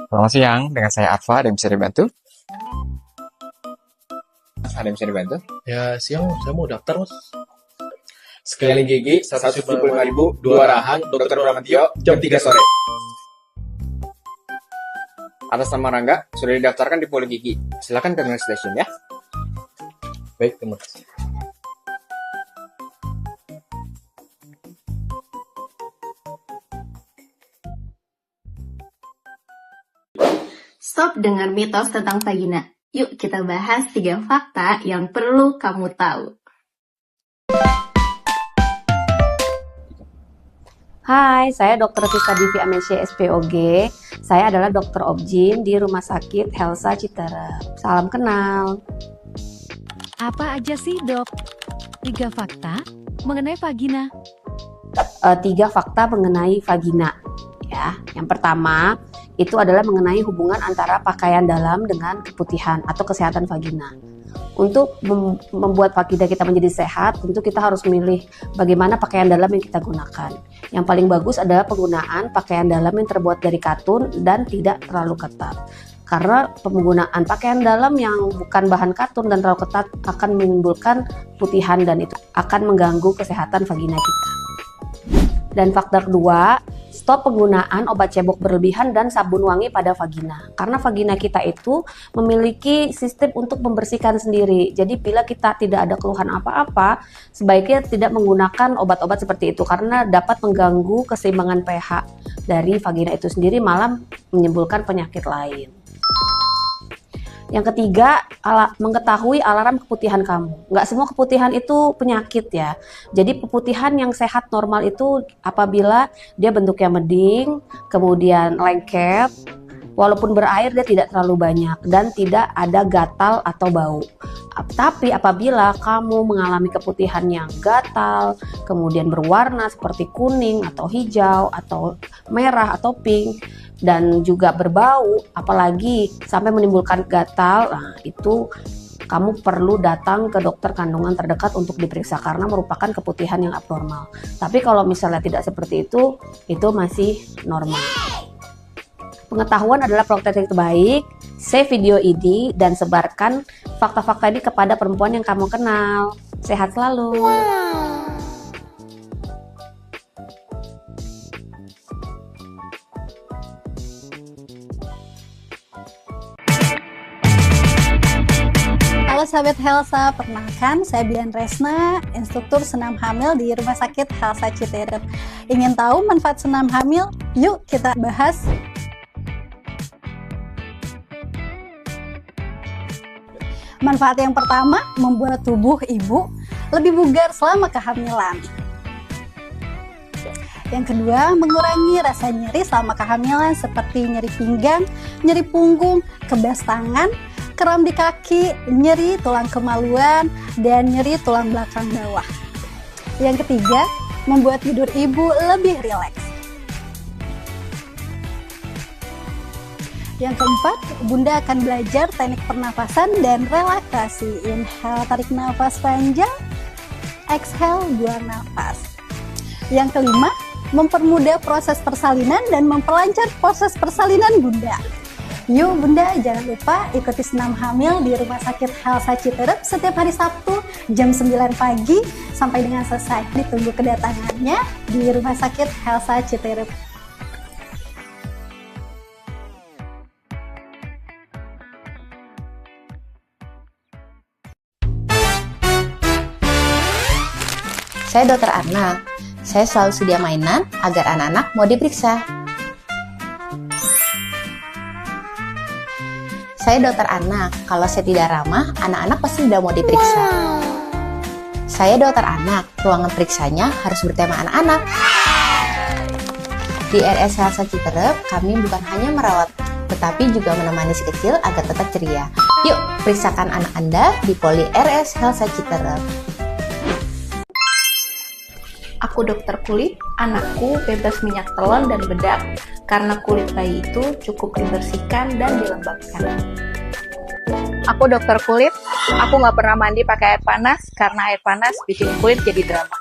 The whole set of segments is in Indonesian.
Selamat siang, dengan saya Arfa, ada yang bisa dibantu? Ada yang bisa dibantu? Ya, siang saya mau daftar, Mas. Scaling gigi 175.000, 2 arahan, Dr. Bramantio, jam 3 sore. Atas nama Rangga, sudah didaftarkan di Poli Gigi. Silakan ke next station ya. Baik, terima kasih. Stop dengan mitos tentang vagina. Yuk kita bahas 3 fakta yang perlu kamu tahu. Hai, saya Dr. Vista Divi Amesya SPOG. Saya adalah dokter obgyn di Rumah Sakit Helsa Citerep. Salam kenal. Apa aja sih, Dok? 3 fakta mengenai vagina. 3 fakta mengenai vagina. Ya, yang pertama itu adalah mengenai hubungan antara pakaian dalam dengan keputihan atau kesehatan vagina. Untuk membuat vagina kita menjadi sehat, tentu kita harus memilih bagaimana pakaian dalam yang kita gunakan. Yang paling bagus adalah penggunaan pakaian dalam yang terbuat dari katun dan tidak terlalu ketat. Karena penggunaan pakaian dalam yang bukan bahan katun dan terlalu ketat akan menimbulkan putihan dan itu akan mengganggu kesehatan vagina kita. Dan faktor kedua, stop penggunaan obat cebok berlebihan dan sabun wangi pada vagina. Karena vagina kita itu memiliki sistem untuk membersihkan sendiri. Jadi bila kita tidak ada keluhan apa-apa, sebaiknya tidak menggunakan obat-obat seperti itu karena dapat mengganggu keseimbangan pH dari vagina itu sendiri, malah menimbulkan penyakit lain. Yang ketiga, mengetahui alarm keputihan kamu. Nggak semua keputihan itu penyakit ya. Jadi keputihan yang sehat normal itu apabila dia bentuknya meding, kemudian lengket, walaupun berair dia tidak terlalu banyak dan tidak ada gatal atau bau. Tapi apabila kamu mengalami keputihan yang gatal, kemudian berwarna seperti kuning atau hijau atau merah atau pink, dan juga berbau, apalagi sampai menimbulkan gatal, nah itu kamu perlu datang ke dokter kandungan terdekat untuk diperiksa karena merupakan keputihan yang abnormal. Tapi kalau misalnya tidak seperti itu masih normal. Pengetahuan adalah praktek terbaik. Save video ini dan sebarkan fakta-fakta ini kepada perempuan yang kamu kenal. Sehat selalu. Halo sahabat Helsa, perkenalkan saya Bian Resna, instruktur senam hamil di Rumah Sakit Helsa Citerep. Ingin tahu manfaat senam hamil? Yuk kita bahas. Manfaat yang pertama, membuat tubuh ibu lebih bugar selama kehamilan. Yang kedua, mengurangi rasa nyeri selama kehamilan seperti nyeri pinggang, nyeri punggung, kebas tangan, kram di kaki, nyeri tulang kemaluan, dan nyeri tulang belakang bawah. Yang ketiga, membuat tidur ibu lebih rileks. Yang keempat, Bunda akan belajar teknik pernapasan dan relaksasi. Inhale, tarik nafas panjang. Exhale, buang nafas. Yang kelima, mempermudah proses persalinan dan memperlancar proses persalinan Bunda. Yuk Bunda, jangan lupa ikuti senam hamil di Rumah Sakit Helsa Citerep setiap hari Sabtu jam 9 pagi sampai dengan selesai. Ditunggu kedatangannya di Rumah Sakit Helsa Citerep. Saya Dokter Anna. Saya selalu sedia mainan agar anak-anak mau diperiksa. Saya Dokter Anna. Kalau saya tidak ramah, anak-anak pasti tidak mau diperiksa. Saya Dokter Anak. Ruangan periksanya harus bertema anak-anak. Di RS Helsa Citerep, kami bukan hanya merawat, tetapi juga menemani si kecil agar tetap ceria. Yuk, periksakan anak Anda di Poli RS Helsa Citerep. Aku dokter kulit, anakku bebas minyak telon dan bedak karena kulit bayi itu cukup dibersihkan dan dilembabkan. Aku dokter kulit, aku nggak pernah mandi pakai air panas karena air panas bikin kulit jadi drama.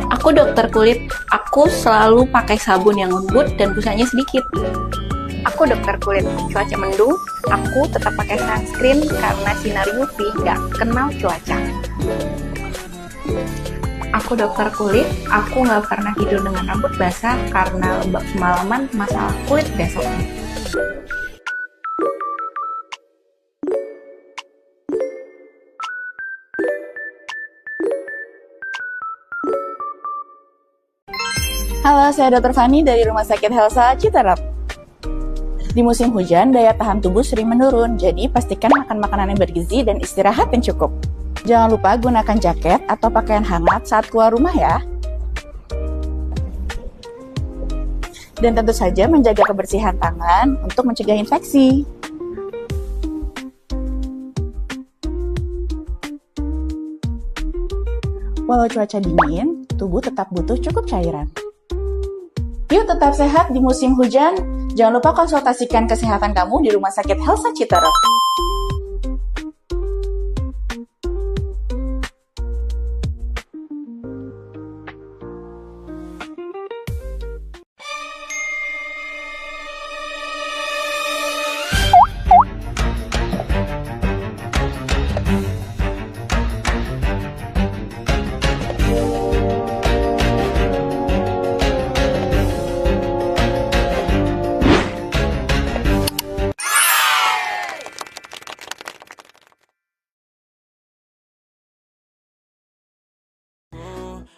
Aku dokter kulit, aku selalu pakai sabun yang lembut dan busanya sedikit. Aku dokter kulit, cuaca mendung, aku tetap pakai sunscreen karena sinar UV nggak kenal cuaca. Aku dokter kulit, aku nggak pernah tidur dengan rambut basah karena lembab semalaman masalah kulit besoknya. Halo, saya Dr. Fani dari Rumah Sakit Helsa Citerep. Di musim hujan, daya tahan tubuh sering menurun, jadi pastikan makan makanan yang bergizi dan istirahat yang cukup. Jangan lupa gunakan jaket atau pakaian hangat saat keluar rumah ya. Dan tentu saja menjaga kebersihan tangan untuk mencegah infeksi. Walau cuaca dingin, tubuh tetap butuh cukup cairan. Yuk tetap sehat di musim hujan. Jangan lupa konsultasikan kesehatan kamu di Rumah Sakit Helsa Citerep.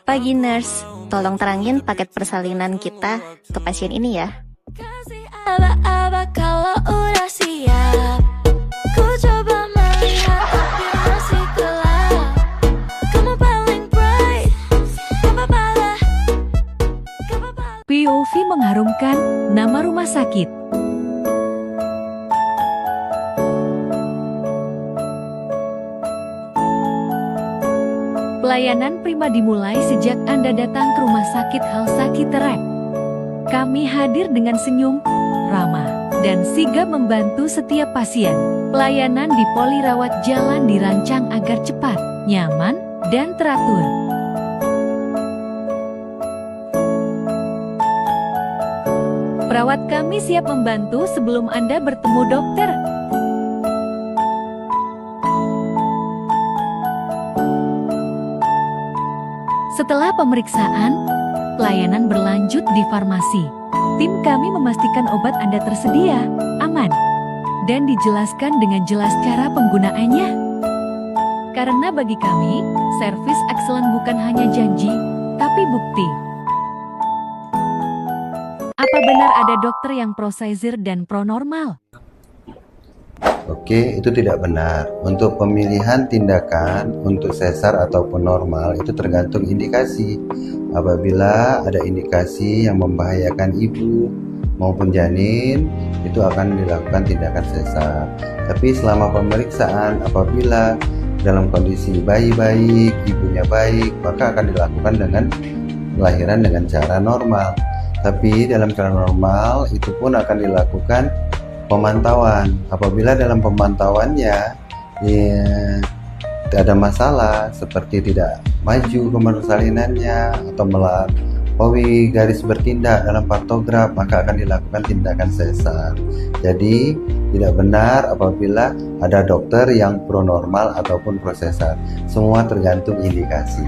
Pagi nurse, tolong terangin paket persalinan kita ke pasien ini ya. Aba-aba kalau udah siap, ku coba melihat tapi masih gelap. Kamu paling bright, gak apa-apa. POV mengharumkan nama rumah sakit. Pelayanan prima dimulai sejak Anda datang ke Rumah Sakit Helsa Citerep. Kami hadir dengan senyum, ramah, dan sigap membantu setiap pasien. Pelayanan di Poli Rawat Jalan dirancang agar cepat, nyaman, dan teratur. Perawat kami siap membantu sebelum Anda bertemu dokter. Setelah pemeriksaan, pelayanan berlanjut di farmasi. Tim kami memastikan obat Anda tersedia, aman, dan dijelaskan dengan jelas cara penggunaannya. Karena bagi kami, servis excellent bukan hanya janji, tapi bukti. Apa benar ada dokter yang pro-sizir dan pro-normal? Oke, itu tidak benar. Untuk pemilihan tindakan untuk sesar ataupun normal itu tergantung indikasi. Apabila ada indikasi yang membahayakan ibu maupun janin, itu akan dilakukan tindakan sesar. Tapi selama pemeriksaan, apabila dalam kondisi bayi baik, ibunya baik, maka akan dilakukan dengan kelahiran dengan cara normal. Tapi dalam cara normal itu pun akan dilakukan pemantauan. Apabila dalam pemantauannya tidak ada masalah seperti tidak maju kemar salinannya atau melampaui garis bertindak dalam partograf, maka akan dilakukan tindakan sesar. Jadi tidak benar apabila ada dokter yang pro normal ataupun pro sesar. Semua tergantung indikasi.